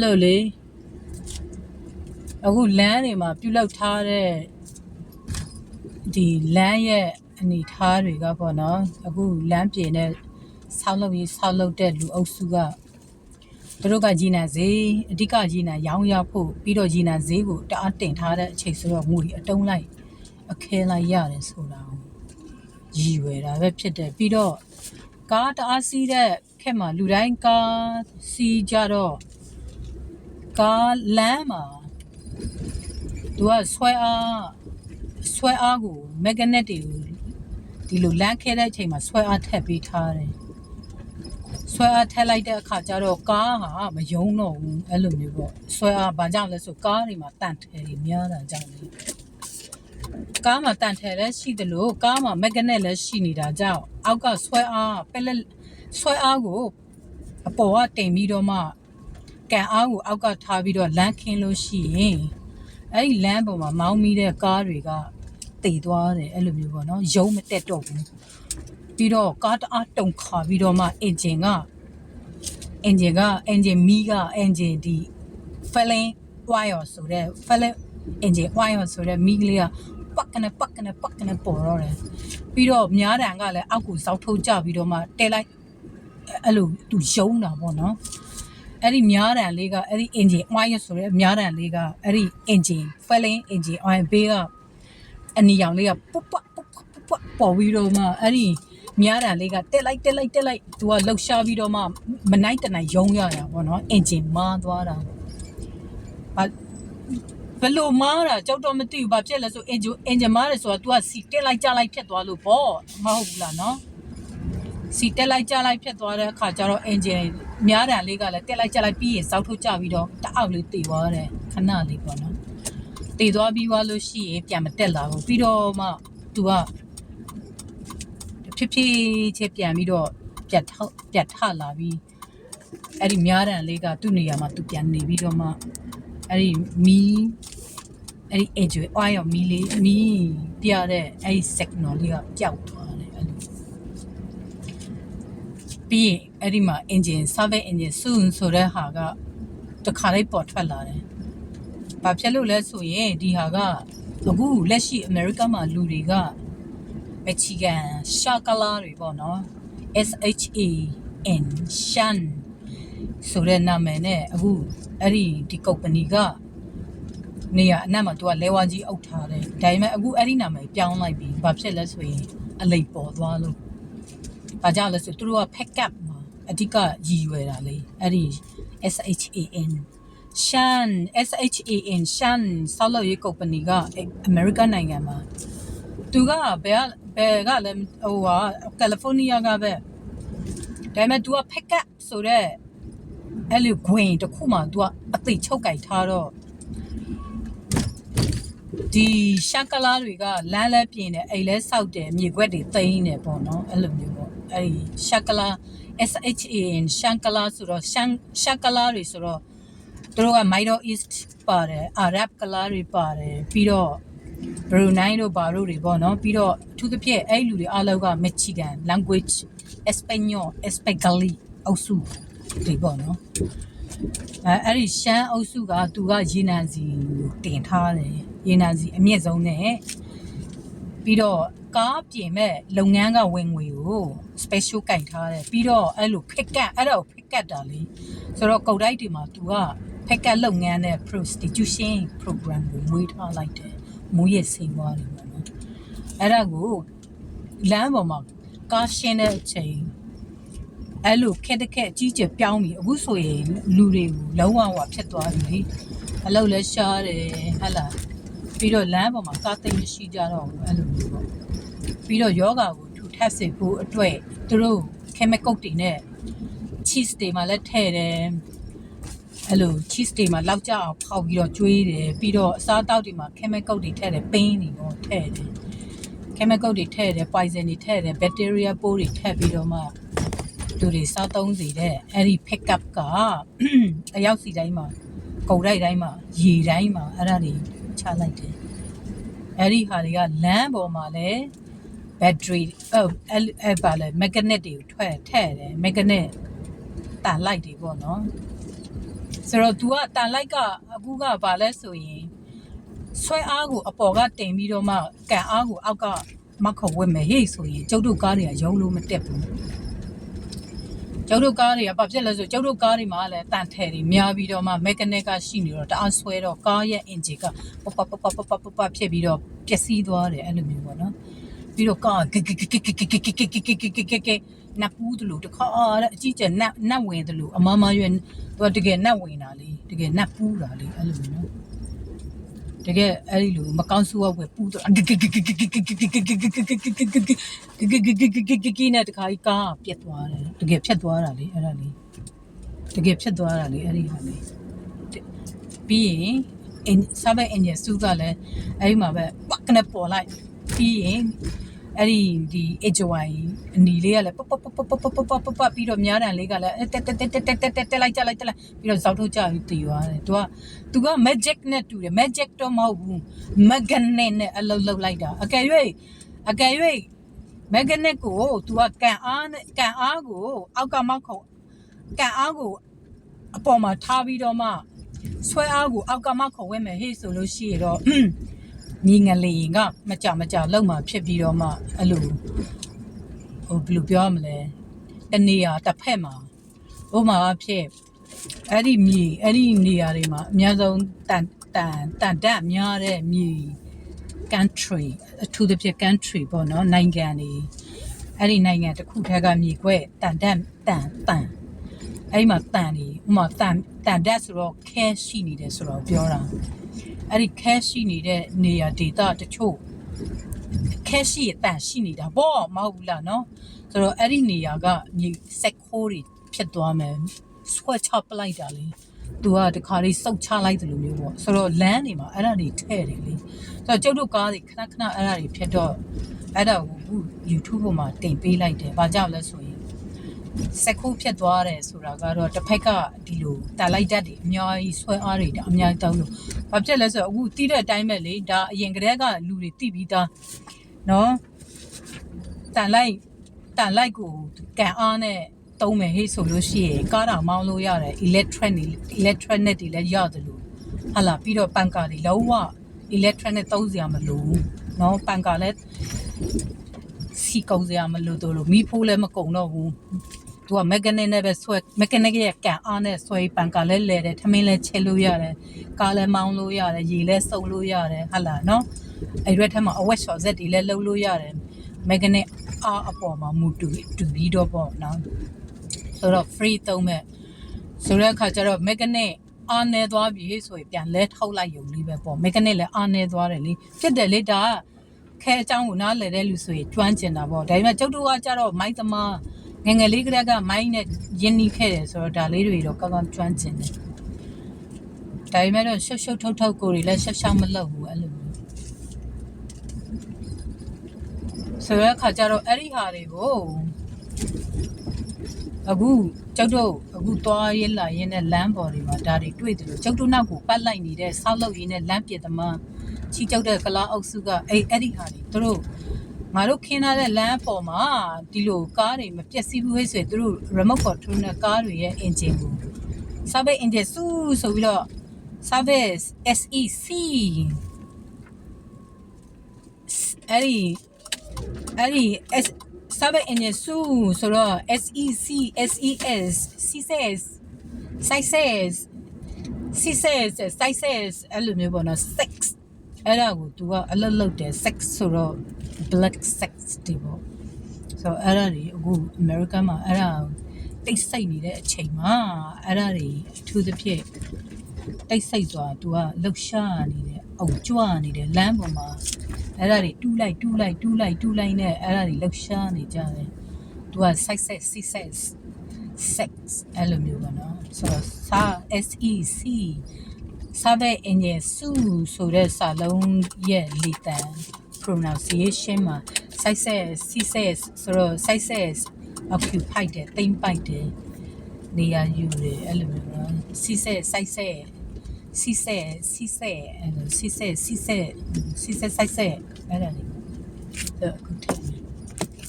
လိုလေအခုလမ်းတွေမှာပြုတ်လောက်ထားတဲ့ဒီလမ်းရဲ့အနေထားတွေကပေါ့နော်အခုလမ်းပြင်တဲ့ဆောက်လုပ်တဲ့လူအုပ်စုကသူတို့ကဂျီနန်ဈေးအဓိကဂျီနန်ရောင်းရဖို့ပြီးတော့ဂျီနန်ဈေးကိုတအားတင်ထားတဲ့အချိန်ဆိုတော့ငွေအတုံးလိုက်အခဲလိုက်ရတယ်ဆိုတာရည်ဝယ်တာပဲဖြစ်တယ်ပြီးတော့ကားတအားစီးတဲ့ခက်မှာလူတိုင်းကားစီးကြတော့ကားလမ်းမှာသူကဆွဲအားကိုမက်ဂနက်တွေကိုဒီလိုလမ်းခဲတဲ့အချိန်မှာဆွဲအားထည့်ပေးထားတယ်ဆွဲအားထည့်လိုက်တဲ့အခါကျတော့ကားဟာမယုံတော့ဘူးအဲ့လိုမျိုးပေါ့ဆွဲအားဘာကြောင့်လဲဆိုကားတွေမှာတန့်ထယ်တွေများတာကြောင့်လေကားမှာတန့်ထယ်လည်းရှိတယ်လို့ကားမှာမက်ဂနက်လည်းရှိနေတာကြောင့်အောက်ကဆွဲအားပက်လက်ဆွဲအားကိုအပေါ်ကတင်ပြီးတော့မှကန်အားကိုအောက်ကထားပြီးတော့လမ်းခင်းလို့ရှိရင်အဲ့ဒီလမ်းပေါ်မှာမောင်းမိတဲ့ကားတွေကတိတ်သွားတယ်အဲ့လိုမျိုးပေါ့နော်ရုံးမတက်တော့ဘူးပြီးတော့ကားတအားတုံခါပြီးတော့မှအင်ဂျင်မီးကအင်ဂျင်ဒီ filling wire ဆိုတဲ့ filling engine wire ဆိုတဲ့မီးကလေးကပတ်ကနေပေါ်တော့တယ်ပြီးတော့များတန်ကလည်းအောက်ကိုစောက်ထုတ်ကြပြီးတော့မှတဲလိုက်အဲ့လိုသူရုံးတာပေါ့နော်အဲ့ဒီများတန်လေးကအဲ့ဒီ engine oil ဆိုတဲ့များတန်လေးကအဲ့ဒီ engine filling engine oil ဘေးကအနီရောင်လေးကပုတ်ပေါ်ပြီးတော့မှအဲ့ဒီများတန်လေးကတက်လိုက်သူကလှုပ်ရှားပြီးတော့မှမနိုင်တနိုင်ရုံးရတာပေါ့နော် engine မားသွားတာဘယ်လိုမားတာကြောက်တော့မသိဘူးဘာဖြစ်လဲဆို engine မားတယ်ဆိုတာ तू ကစီတက်လိုက်ကြလိုက်ဖြစ်သွားလို့ပေါ့မဟုတ်ဘူးလားနော်စီတက်လိုက်ကြလိုက်ဖြစ်သွားတဲ့အခါကျတော့ engine များတန်လေးကလည်းတက်လိုက်ကြလိုက်ပြီးရင်စောက်ထုတ်ကြပြီးတော့တအောက်လေးတည်သွားတယ်ခဏလေးပေါ့နော်တည်သွားပြီးသွားလို့ရှိရင်ပြန်မတက်လာဘူးပြီးတော့မှ तू ကဖြည်းချင်းပြန်ပြီးတော့ပြတ်ထလာပြီးအဲ့ဒီများတန်လေးကသူ့နေရာမှာ तू ပြန်နေပြီးတော့မှအဲ့ဒီမီးအဲ့ဒီ engine oil မီးပြတဲ့အဲ့ဒီ signal လေးကပျောက်သွားတယ်အဲ့လိုပြီးရင်အဲ့ဒီမှာ engine service engine soon ဆိုတဲ့ဟာကတခါလေးပေါ်ထွက်လာတယ်။ဘာဖြစ်လို့လဲဆိုရင်ဒီဟာကအခုလက်ရှိ America မှာလူတွေက Mexican ရှာကလာတွေပေါ့နော် SHAN ဆိုတဲ့နာမည်နဲ့အခုအဲ့ဒီကုမ္ပဏီကနေရအနက်မှာသူကလဲဝါကြီးအုပ်ထားတယ်ဒါပေမဲ့အခုအဲ့ဒီနာမည်ပြောင်းလိုက်ပြီဘာဖြစ်လဲဆိုရင်အလိပ်ပေါ်သွားလို့ဘာကြောင့်လဲဆိုသူတို့က pack up မှာအဓိကရည်ရွယ်တာလေအဲ့ဒီ SHAN ဆောက်လုပ်ရေးကုမ္ပဏီကအမေရိကန်နိုင်ငံမှာသူကဘယ်ကလဲဟိုကကယ်လီဖိုးနီးယားကပဲဒါပေမဲ့ तू က pack up ဆိုတဲ့အဲ့လိုခွင်တစ်ခုမှ तू ကအသိချုပ်ကြိုက်ထားတော့ဒီရှာကလာတွေကလမ်းလဲပြင်တယ်အိမ်လဲစောက်တယ်မြေခွက်တွေသိမ်းတယ်ပေါ့နော်အဲ့လိုမျိုးပေါ့အဲ့ဒီရှာကလာ SHAN ရှန်ကလာဆိုတော့ရှာကလာတွေဆိုတော့သူတို့က Middle East ပါတယ်အာရပ်ကလာတွေပါတယ်ပြီးတော့ Brunei တို့ဘာတို့တွေပေါ့နော်ပြီးတော့အထူးသဖြင့်အဲ့လူတွေအားလုံးက Mexican language Espanol အုပ်စုတွေပေါ့နော်အဲ့ဒီရှမ်းအုပ်စုကသူကရေနံစီတင်ထားတယ်ရေနံစီအမြင့်ဆုံးနဲ့ပြီးတော့ကားပြင်မဲ့လုပ်ငန်းကဝင်ငွေကို special ကင်ထားတယ်ပြီးတော့အဲ့လိုဖိတ်ကတ်အဲ့ဒါကိုဖိတ်ကတ်တာလေဆိုတော့ကုတ်တိုက်တွေမှာသူကဖိတ်ကတ်လုပ်ငန်းနဲ့ prostitution program ကိုမွေးထားလိုက်တယ်မူရစေဝါးတွေပေါ့နော်အဲ့ဒါကိုလမ်းပေါ်မှာကားရှင်းတဲ့အချိန်အဲ့လိုခက်တခက်ကြီးကျယ်ပြောင်းပြီးအခုဆိုရင်လူတွေကိုလုံးဝဖြစ်သွားပြီအလုပ်လဲရှားတယ်ဟဟလားပြီးတော့လမ်းပေါ်မှာကားသိမ်းမရှိကြတော့ဘူးအဲ့လိုမျိုးပေါ့ပြီးတော့ယောဂါကိုထူထပ်စေဖို့အတွက်သူတို့ chemical တွေနဲ့ cheese တွေမှာလည်းထည့်တယ်အဲ့လို cheese တွေမှာလောက်ကြအောင်ဖောက်ပြီးတော့ကျွေးတယ်ပြီးတော့အစားအသောက်တွေမှာ chemical တွေထည့်တယ်ပင်းတွေပေါ့ထည့်တယ် chemical တွေထည့်တယ် poison တွေထည့်တယ် bacteria ပိုးတွေထည့်ပြီးတော့မှသူတွေစားသုံးစေတဲ့အဲ့ဒီ pick up ကအရောက်စီတိုင်းမှာကုန်တိုက်တိုင်းမှာရေတိုင်းမှာအဲ့ဒါတွေချလိုက်တယ်အဲ့ဒီဟာတွေကလမ်းပေါ်မှာလဲ battery ပါလဲ magnet တွေကိုထည့်တယ် magnet တာလိုက်တွေပေါ့နော် ဆိုတော့ तू ကတန်လိုက်ကအခုကဘာလဲဆိုရင်ဆွဲအားကိုအပေါ်ကတင်ပြီးတော့မှကန်အားကိုအောက်ကမခုံဝက်မယ်ဟေ့ဆိုရင်ကျုပ်တို့ကားတွေကရုံးလို့မတက်ဘူးကျုပ်တို့ကားတွေကဘာဖြစ်လဲဆိုကျုပ်တို့ကားတွေမှာလည်းတန်ထဲတွေများပြီးတော့မှ mechanic ကရှိနေတော့တအားဆွဲတော့ကားရဲ့ engine ကပဖြစ်ပြီးတော့ပျက်စီးသွားတယ်အဲ့လိုမျိုးပေါ့နော်ပြီးတော့ကားနတ်ပူးတယ်လို့တခါအကြည့်ကျနတ်ဝင်တယ်လို့အမမရွယ်သူကတကယ်နတ်ဝင်တာလေတကယ်နတ်ပူးတာလေအဲ့လိုမျိုးနော်တကယ်အဲ့ဒီလိုမကောင်းဆိုးဝဲပူးတော့နဲ့တခါကြီးကားပြတ်သွားတယ်တကယ်ဖြတ်သွားတာလေအဲ့ဒါလေတကယ်ဖြတ်သွားတာလေအဲ့ဒီဟာလေပြီးရင်စားပဲအင်ဂျင်စူးကလည်းအဲ့ဒီမှာပဲပတ်ကနေပေါ်လိုက်ပြီးရင်အဲ့ဒီ HY အနီလေးကလည်းပပြီးတော့များတန်လေးကလည်းတက်လိုက်ပြီးတော့ဇောက်ထုတ်ကြပြီးတည်သွားတယ်သူက magic နဲ့တူတယ် magic တော့မဟုတ်ဘူး magnet နဲ့အလုပ်လုပ်လိုက်တာအကယ်၍ magnet ကို तू ကကန်အားကိုအောက်ကမောက်ခုံကန်အားကိုအပေါ်မှာထားပြီးတော့မှဆွဲအားကိုအောက်ကမောက်ခုံဝဲမယ်ဟေ့ဆိုလို့ရှိရတော့ညီငလေးကမကြလောက်မှဖြစ်ပြီးတော့မှအဲ့လိုဘယ်လိုပြောရမလဲတနေရာတစ်ဖက်မှာဥပမာအဖြစ်အဲ့ဒီနေရာတွေမှာအများဆုံးတန်တက်များတဲ့မြေ country အထူးသဖြင့် country ပေါ့နော်နိုင်ငံတွေအဲ့ဒီနိုင်ငံတစ်ခုထဲကမြေခွဲတန်အဲ့ဒီမှာတန်နေဥပမာတန်တက်ဆိုတော့ cash ရှိနေတယ်ဆိုတော့ပြောတာအဲ့ဒီ cash ရှိနေတဲ့နေရာဒေတာတချို့ cash ရဲ့တန်ရှိနေတာပေါ့မဟုတ်ဘူးလားနော်ဆိုတော့အဲ့ဒီနေရာကမြေစက်ခိုးတွေဖြစ်သွားမယ်ဆွဲချပလိုက်တာလေသူကတခါလေးစုပ်ချလိုက်တယ်လို့မျိုးပေါ့ဆိုတော့လမ်းနေမှာအဲ့ဒါတွေထဲ့တယ်လေဆိုတော့ကျုပ်တို့ကားတွေခဏအဲ့ဒါတွေဖြစ်တော့အဲ့ဒါကို YouTube ပေါ်မှာတင်ပေးလိုက်တယ်ဘာကြောင့်လဲဆိုရင်စက်ခိုးဖြစ်သွားတယ်ဆိုတာကတော့တစ်ဖက်ကဒီလိုတာလိုက်တတ်တွေအများကြီးဆွဲအားတွေအများကြီးတောင်းလို့ဘာဖြစ်လဲဆိုတော့အခုတီးတဲ့အတိုင်းပဲလေဒါအရင်ကတည်းကလူတွေတီးပြီးသားနော်တန်လိုက်ကိုကန်အားနဲ့တုံးမယ်ဟေ့ဆိုလို့ရှိရင်ကားတော်မောင်းလို့ရတယ် electronic တွေလည်းရတယ်လို့ဟာလာပြီးတော့ပန်ကာတွေလုံးဝ electronic သုံးစရာမလိုဘူးเนาะပန်ကာလည်းစီကုံစရာမလိုတော့လို့မီးဖိုးလည်းမကုံတော့ဘူးသူက mechanic နဲ့ပဲဆွဲ mechanic ရဲ့ကန်အားနဲ့ဆွဲပန်ကာလည်းလဲတယ်ထမင်းလည်းချက်လို့ရတယ်ကားလည်းမောင်းလို့ရတယ်ရေလည်းစုပ်လို့ရတယ်ဟာလာเนาะအဲ့ရွက်ထက်မှာအဝက်လျှော်ဆက်တွေလည်းလုပ်လို့ရတယ် mechanic အားအပေါ်မှာမူတူပြီးတော့ပေါ့နော်ဆိုတော့ free သုံးမဲ့ဆိုတဲ့အခါကျတော့ mechanic အားနေသွားပြီဆိုရင်ပြန်လဲထုတ်လိုက်ရုံလေးပဲပေါ့ mechanic လည်းအားနေသွားတယ်လေဖြစ်တယ်လေဒါခဲအကြောင်းကိုနားလည်တဲ့လူဆိုရင်ကျွမ်းကျင်တာပေါ့ဒါပေမဲ့ကျုပ်တို့ကကြတော့မိုင်းသမားငယ်လေးကတည်းကမိုင်းနဲ့ရင်းနှီးခဲ့တယ်ဆိုတော့ဒါလေးတွေတော့ကောင်းကျွမ်းကျင်တယ်ဒါပေမဲ့တော့ရှုပ်ထုတ်ကိုတွေလည်းရှောက်မလုပ်ဘူးအဲ့လိုဆိုတဲ့အခါကျတော့အဲ့ဒီဟာတွေကိုအခုကျုပ်တို့အခုသွားရလာရင်းနဲ့လမ်းပေါ်တွေမှာဒါတွေတွေ့တယ်လို့ကျုပ်တို့နောက်ကိုပတ်လိုက်နေတဲ့ဆောက်လုပ်ရင်းနဲ့လမ်းပြသမားချီကျုပ်တဲ့ကလားအုပ်စုကအဲ့ဒီဟာတွေသူတို့ငါတို့ခင်းထားတဲ့လမ်းပေါ်မှာဒီလိုကားတွေမပျက်စီးဘူးဆိုရင်သူတို့ remote control နဲ့ကားတွေရဲ့ engine ကို service engine ဆိုပြီးတော့ service SEC အဲ့ဒီ service engine ဆိုတော့ SEC SESအဲ့လိုမျိုးပေါ့နော် sex အဲ့ဒါကို तू ကအလုပ်လုပ်တယ် sex ဆိုတော့ black sex တွေပေါ့ဆိုတော့အဲ့ဒါတွေအခု American မှာအဲ့ဒါတိတ်ဆိတ်နေတဲ့အချိန်မှာအဲ့ဒါတွေအထူးသဖြင့်တိတ်ဆိတ်သွား तू ကလှုပ်ရှားနေတယ်အုံကြွနေတယ်လမ်းပေါ်မှာအဲ့ဒါတွေတူးလိုက်နဲ့အဲ့ဒါတွေလှုပ်ရှားနေကြတယ် तू က sex အဲ့လိုမျိုးပေါ့နော်ဆိုတော့ SEC Service engine ဆိုတဲ့စာလုံးရဲ့လေတံ pronunciation မှာ success ဆိုတော့ success occupy တယ်တိမ့်ပိုက်တယ်နေရာယူတယ်အဲ့လိုမျိုးနော် success အဲ့ဒါလေး